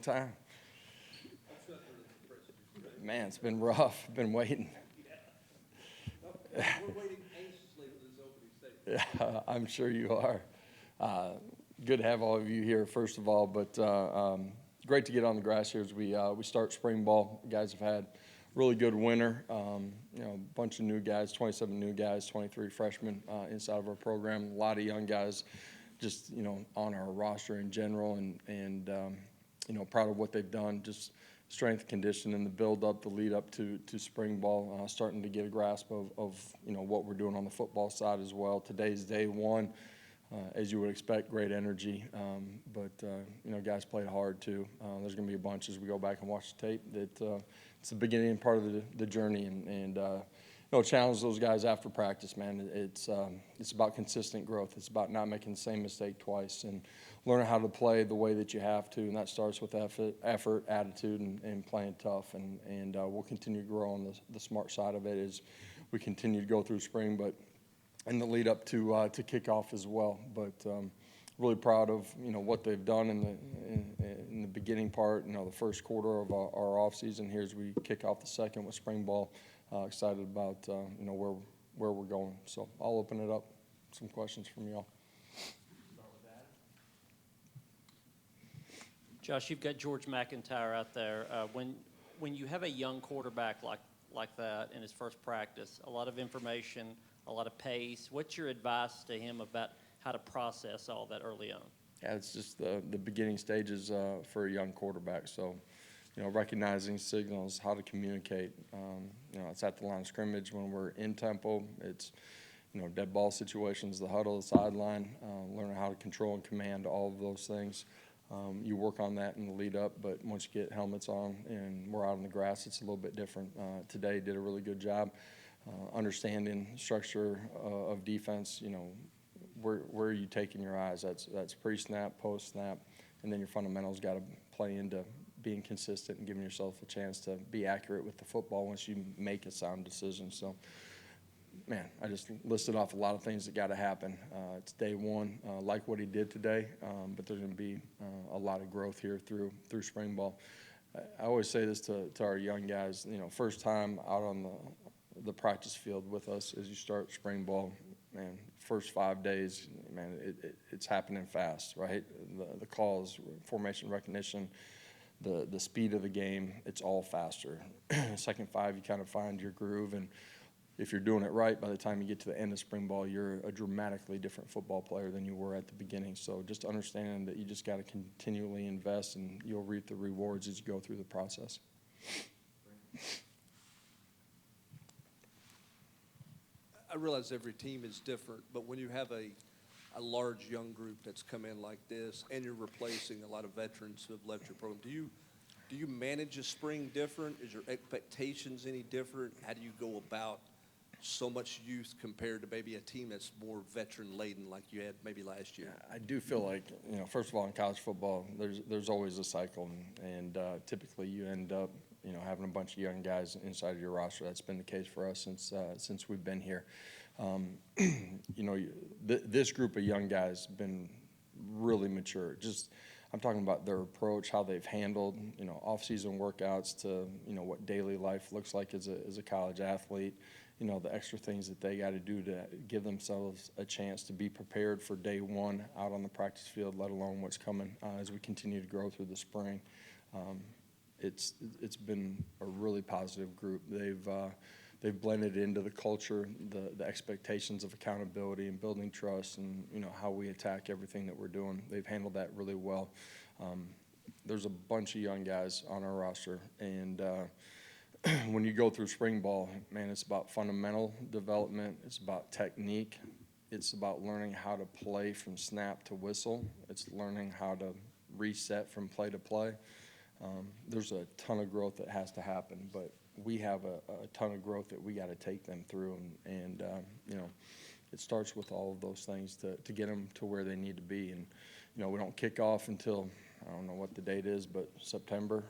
time. Man, it's been rough. Been waiting. We're waiting anxiously for this opening statement. Yeah, I'm sure you are. Good to have all of you here, first of all, but great to get on the grass here as we start spring ball. You guys have had really good winter. A bunch of new guys, 27 new guys, 23 freshmen inside of our program. A lot of young guys just, on our roster in general, and proud of what they've done. Just strength, conditioning, the build up, the lead up to spring ball, starting to get a grasp of what we're doing on the football side as well. Today's day one. As you would expect, great energy, but guys played hard too. There's going to be a bunch as we go back and watch the tape that it's the beginning part of the journey, and challenge those guys after practice, man. It's about consistent growth. It's about not making the same mistake twice and learning how to play the way that you have to, and that starts with effort, attitude, and playing tough, and we'll continue to grow on the smart side of it as we continue to go through spring, but in the lead up to kickoff as well. But really proud of what they've done in the beginning part. The first quarter of our off season here as we kick off the second with spring ball. Excited about where we're going. So I'll open it up. Some questions from y'all. Start with Adam. Josh, you've got George McIntyre out there. When you have a young quarterback like that in his first practice, a lot of information, a lot of pace. What's your advice to him about how to process all that early on? Yeah, it's just the beginning stages for a young quarterback. So, recognizing signals, how to communicate. It's at the line of scrimmage when we're in tempo. It's, dead ball situations, the huddle, the sideline, learning how to control and command all of those things. You work on that in the lead up, but once you get helmets on and we're out on the grass, it's a little bit different. Today did a really good job. Understanding structure of defense, where are you taking your eyes? That's pre-snap, post-snap, and then your fundamentals got to play into being consistent and giving yourself a chance to be accurate with the football once you make a sound decision. So, man, I just listed off a lot of things that got to happen. It's day one, like what he did today, but there's going to be a lot of growth here through spring ball. I always say this to our young guys, first time out on the practice field with us as you start spring ball, man, first 5 days, man, it's happening fast, right? The calls, formation recognition, the speed of the game, it's all faster. Second 5, you kind of find your groove, and if you're doing it right, by the time you get to the end of spring ball, you're a dramatically different football player than you were at the beginning. So just understanding that you just got to continually invest, and you'll reap the rewards as you go through the process. I realize every team is different, but when you have a large young group that's come in like this and you're replacing a lot of veterans who have left your program, do you manage a spring different? Is your expectations any different? How do you go about so much youth compared to maybe a team that's more veteran-laden like you had maybe last year? I do feel like, first of all, in college football, there's always a cycle, and typically you end up having a bunch of young guys inside of your roster. That's been the case for us since we've been here. This group of young guys have been really mature. I'm talking about their approach, how they've handled, off-season workouts to, what daily life looks like as a college athlete. The extra things that they got to do to give themselves a chance to be prepared for day one out on the practice field, let alone what's coming as we continue to grow through the spring. It's been a really positive group. They've blended into the culture, the expectations of accountability and building trust, and how we attack everything that we're doing. They've handled that really well. There's a bunch of young guys on our roster, and when you go through spring ball, man, it's about fundamental development. It's about technique. It's about learning how to play from snap to whistle. It's learning how to reset from play to play. There's a ton of growth that has to happen, but we have a ton of growth that we got to take them through, and it starts with all of those things to get them to where they need to be. And we don't kick off until, I don't know what the date is, but September.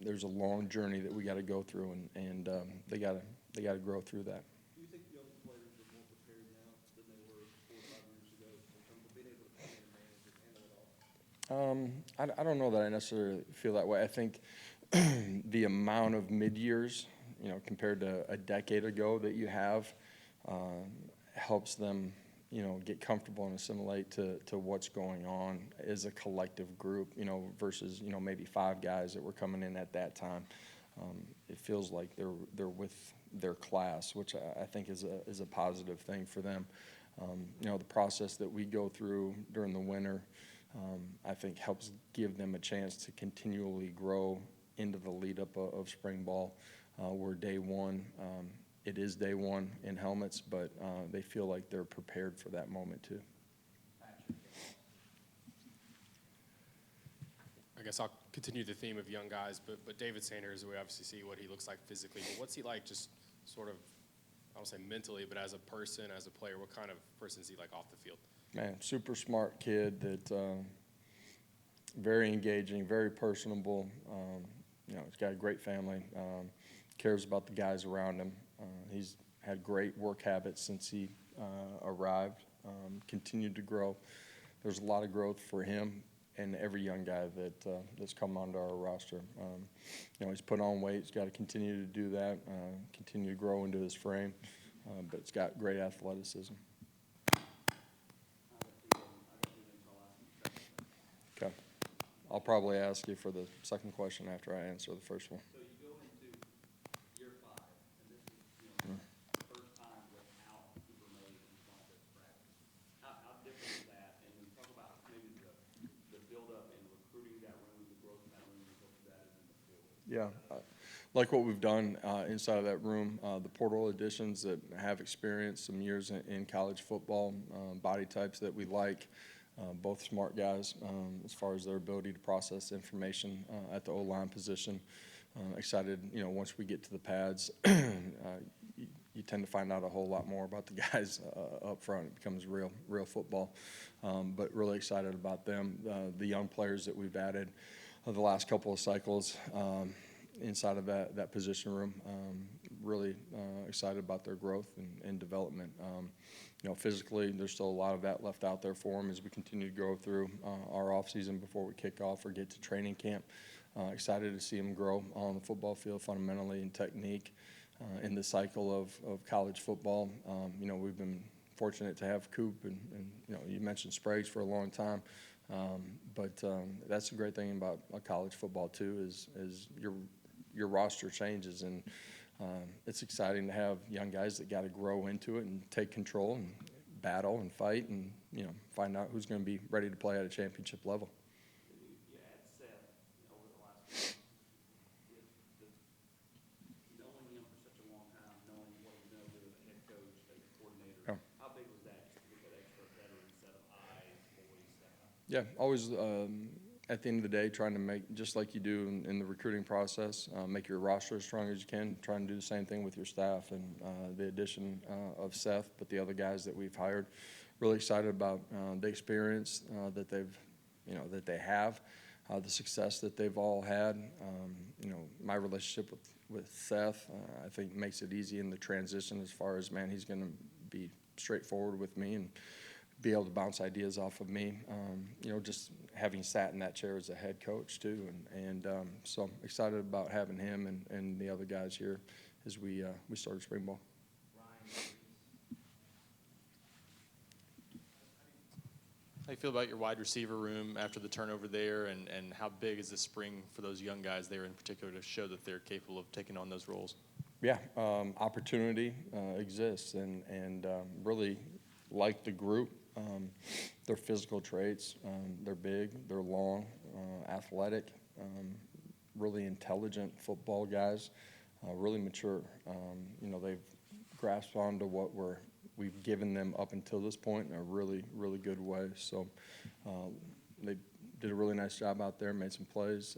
There's a long journey that we got to go through, and they got to grow through that. Do you think young players are more prepared now than they were 4 or 5 years ago in terms of being able to come in and manage and handle it all? I don't know that I necessarily feel that way. I think the amount of mid-years, compared to a decade ago that you have, helps them, get comfortable and assimilate to what's going on as a collective group, versus, maybe 5 guys that were coming in at that time. It feels like they're with their class, which I think is a positive thing for them. The process that we go through during the winter, I think helps give them a chance to continually grow into the lead up of spring ball. Where day one, it is day one in helmets, but they feel like they're prepared for that moment too. I guess I'll continue the theme of young guys, but David Sanders, we obviously see what he looks like physically, but what's he like just sort of, I don't say mentally, but as a person, as a player, what kind of person is he like off the field? Man, super smart kid that very engaging, very personable. He's got a great family, cares about the guys around him. He's had great work habits since he arrived, continued to grow. There's a lot of growth for him and every young guy that's come onto our roster. He's put on weight. He's got to continue to do that, continue to grow into his frame, but it's got great athleticism. Okay. I'll probably ask you for the second question after I answer the first one. So you go into year 5, and this is, the first time without Cooper Mays in front of this practice. How different is that? And then talk about maybe the build-up in recruiting that room, the growth in that room, and what that is in the field. Yeah, like what we've done inside of that room, the portal additions that have experienced some years in college football, body types that we like, both smart guys as far as their ability to process information at the O-line position. Excited, once we get to the pads, you tend to find out a whole lot more about the guys up front. It becomes real football, but really excited about them. The young players that we've added the last couple of cycles inside of that position room, really excited about their growth and development. Physically, there's still a lot of that left out there for them as we continue to go through our off season before we kick off or get to training camp. Excited to see them grow on the football field fundamentally in technique in the cycle of college football. We've been fortunate to have Coop and you mentioned Spragues for a long time. But that's the great thing about college football too is your roster changes, and it's exciting to have young guys that got to grow into it and take control and battle and fight and find out who's going to be ready to play at a championship level. You add Seth over the last knowing him for such a long time, knowing what he's going to do as a head coach, as a coordinator. Yeah. How big was that just to get that extra veteran set of eyes, voice, that kind of Yeah, always at the end of the day trying to make, just like you do in the recruiting process, make your roster as strong as you can, trying to do the same thing with your staff and the addition of Seth, but the other guys that we've hired. Really excited about the experience that they have, the success that they've all had. My relationship with Seth, I think makes it easy in the transition as far as, man, he's going to be straightforward with me and be able to bounce ideas off of me, just having sat in that chair as a head coach too. And so I'm excited about having him and the other guys here as we started spring ball. How do you feel about your wide receiver room after the turnover there, and how big is this spring for those young guys there in particular to show that they're capable of taking on those roles? Yeah, opportunity exists, and really like the group. Their physical traits, they're big, they're long, athletic, really intelligent football guys, really mature. They've grasped onto what we've given them up until this point in a really, really good way. So they did a really nice job out there, made some plays.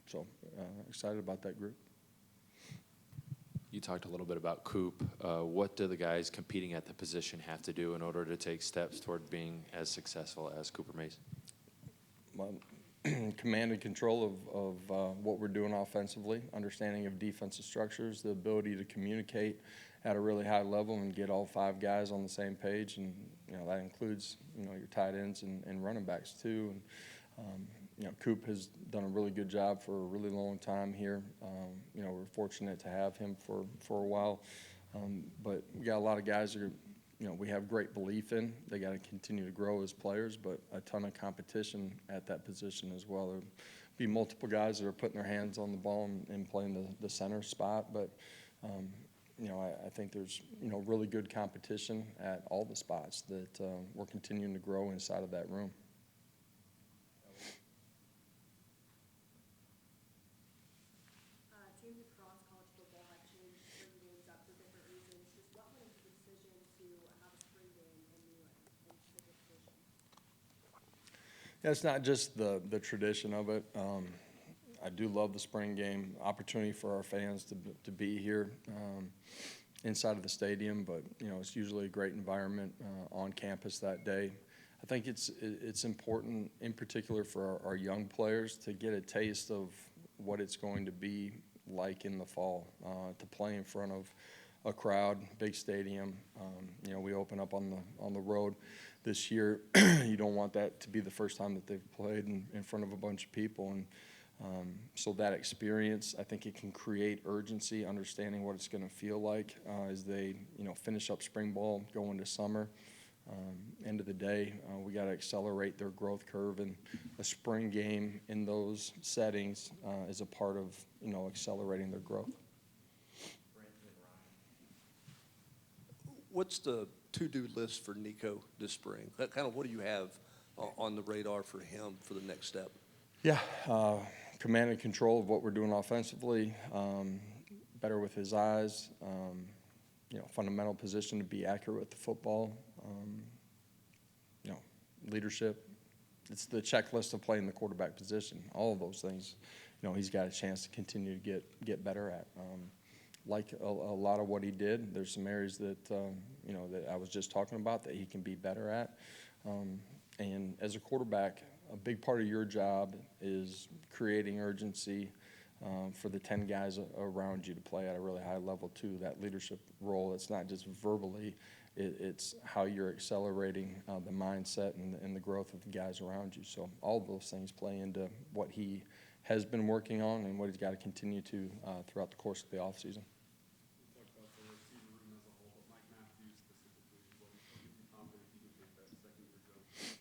So excited about that group. You talked a little bit about Coop. What do the guys competing at the position have to do in order to take steps toward being as successful as Cooper Mason? Well, command and control of what we're doing offensively, understanding of defensive structures, the ability to communicate at a really high level and get all 5 guys on the same page, and that includes your tight ends and running backs too. Coop has done a really good job for a really long time here. We're fortunate to have him for a while. But we got a lot of guys that are, we have great belief in. They got to continue to grow as players, but a ton of competition at that position as well. There'll be multiple guys that are putting their hands on the ball and playing the center spot, but I think there's, really good competition at all the spots that we're continuing to grow inside of that room. Teams across college football have changed spring games up for different reasons. Just what went into the decision to have a spring game in New England and the tradition? Yeah, it's not just the tradition of it. I do love the spring game opportunity for our fans to be here inside of the stadium, but it's usually a great environment on campus that day. I think it's important, in particular for our young players, to get a taste of what it's going to be like in the fall, to play in front of a crowd, big stadium. We open up on the road this year. You don't want that to be the first time that they've played in front of a bunch of people, and so that experience, I think it can create urgency, understanding what it's going to feel like as they, finish up spring ball, go into summer. End of the day, we got to accelerate their growth curve, and a spring game in those settings is a part of, accelerating their growth. What's the to-do list for Nico this spring? What do you have on the radar for him for the next step? Yeah, command and control of what we're doing offensively, better with his eyes, fundamental position to be accurate with the football, leadership. It's the checklist of playing the quarterback position. All of those things, he's got a chance to continue to get better at. Like a lot of what he did, there's some areas that, that I was just talking about that he can be better at. And as a quarterback, a big part of your job is creating urgency for the 10 guys around you to play at a really high level too. That leadership role, it's not just verbally, it's how you're accelerating the mindset and the growth of the guys around you. So all of those things play into what he has been working on and what he's got to continue to throughout the course of the offseason.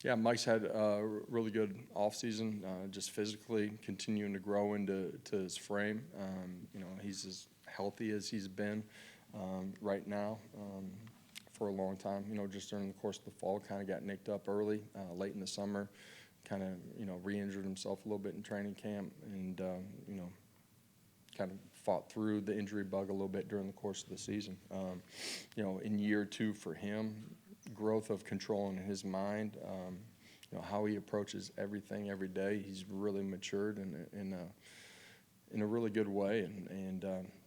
Yeah, Mike's had a really good offseason, just physically continuing to grow into his frame. He's as healthy as he's been right now for a long time. Just during the course of the fall, kind of got nicked up early, late in the summer, kind of, re-injured himself a little bit in training camp, and, kind of fought through the injury bug a little bit during the course of the season. In year two for him, growth of control in his mind, how he approaches everything every day. He's really matured in a really good way, and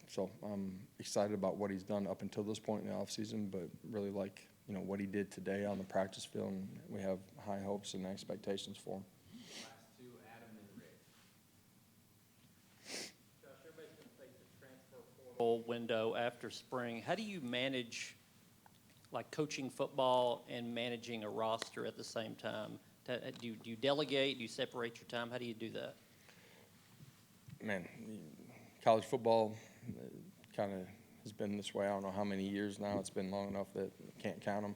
so I'm excited about what he's done up until this point in the offseason, but really like what he did today on the practice field, and we have high hopes and expectations for him. Last two, Adam and Rick. Josh, everybody's going to face the transfer portal window after spring. How do you manage, like, coaching football and managing a roster at the same time? Do you delegate? Do you separate your time? How do you do that? Man, college football kind of has been this way. I don't know how many years now. It's been long enough that I can't count them.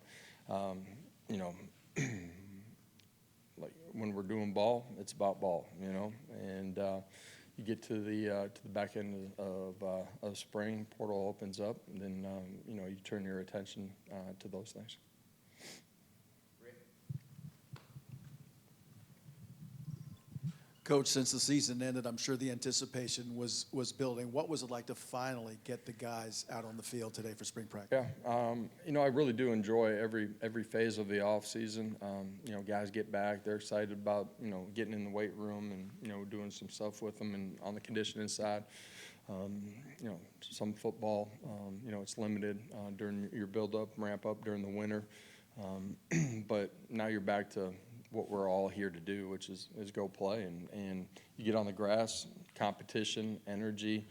Like when we're doing ball, it's about ball, and you get to the back end of spring, portal opens up, and then you turn your attention to those things. Coach, since the season ended, I'm sure the anticipation was building. What was it like to finally get the guys out on the field today for spring practice? Yeah, I really do enjoy every phase of the off season. Guys get back, they're excited about getting in the weight room and doing some stuff with them, and on the conditioning side. Some football, it's limited during your build up, ramp up during the winter, but now you're back to what we're all here to do, which is go play, and you get on the grass, competition, energy,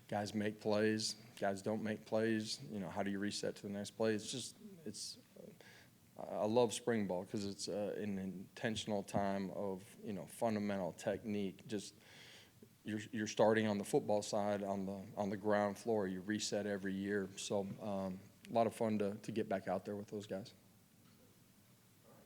guys make plays, guys don't make plays, how do you reset to the next play? It's I love spring ball because it's an intentional time of, you know, fundamental technique. Just you're starting on the football side on the ground floor. You reset every year. So a lot of fun to get back out there with those guys.